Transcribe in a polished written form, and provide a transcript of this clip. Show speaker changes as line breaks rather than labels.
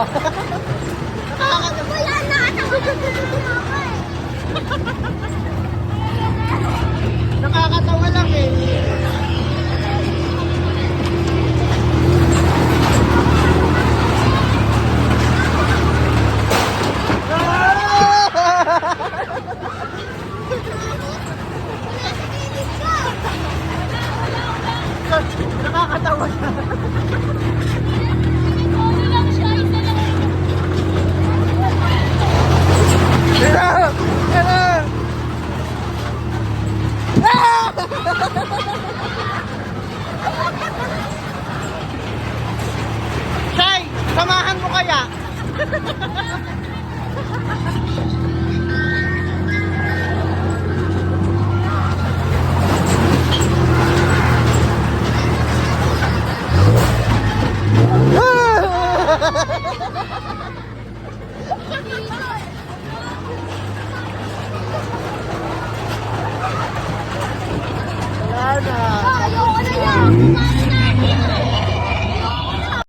nakakatawa. Nakakatawa.
Yan, nakatawa na ako eh.
Nakakatawa lang eh. Nakakatawa siya. Hello! Hello! Shay, samahan mo kaya? Wala na.
Ayoko na yan.